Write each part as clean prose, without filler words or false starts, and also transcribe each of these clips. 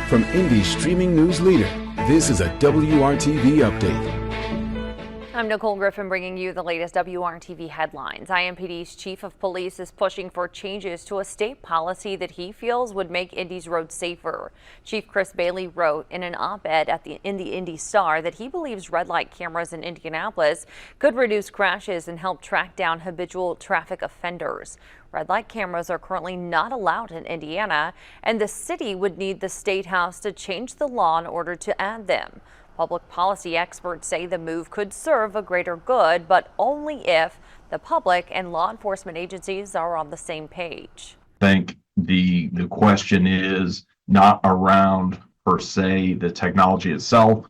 From Indy's streaming news leader, this is a WRTV update. I'm Nicole Griffin bringing you the latest WRTV headlines. IMPD's chief of police is pushing for changes to a state policy that he feels would make Indy's roads safer. Chief Chris Bailey wrote in an op-ed in the Indy Star that he believes red light cameras in Indianapolis could reduce crashes and help track down habitual traffic offenders. Red light cameras are currently not allowed in Indiana, and the city would need the State House to change the law in order to add them. Public policy experts say the move could serve a greater good, but only if the public and law enforcement agencies are on the same page. I think the question is not around per se the technology itself,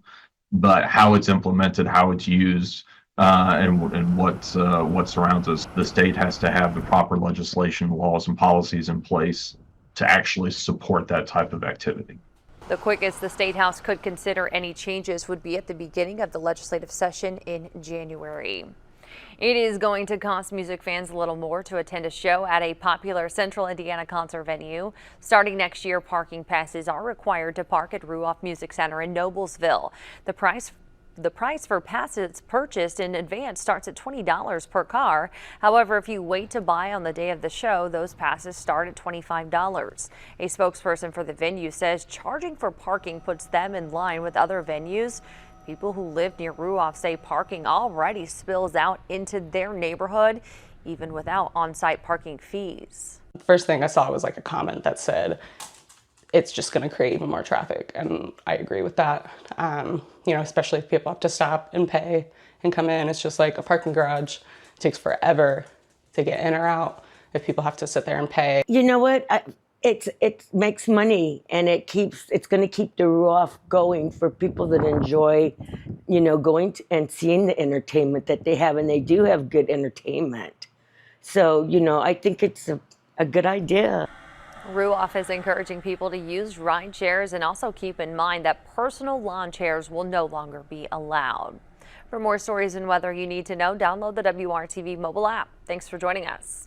but how it's implemented, how it's used, and what surrounds us. The state has to have the proper legislation, laws, and policies in place to actually support that type of activity. The quickest the State House could consider any changes would be at the beginning of the legislative session in January. It is going to cost music fans a little more to attend a show at a popular Central Indiana concert venue. Starting next year, parking passes are required to park at Ruoff Music Center in Noblesville. The price for passes purchased in advance starts at $20 per car. However, if you wait to buy on the day of the show, those passes start at $25. A spokesperson for the venue says charging for parking puts them in line with other venues. People who live near Ruoff say parking already spills out into their neighborhood, even without on-site parking fees. The first thing I saw was like a comment that said, it's just going to create even more traffic, and I agree with that. Especially if people have to stop and pay and come in. It's just like a parking garage. It takes forever to get in or out if people have to sit there and pay. You know what? It makes money, and it's going to keep the Ruoff going for people that enjoy, going to, and seeing the entertainment that they have, and they do have good entertainment. So, I think it's a good idea. Ruoff is encouraging people to use ride shares and also keep in mind that personal lawn chairs will no longer be allowed. For more stories and weather you need to know, download the WRTV mobile app. Thanks for joining us.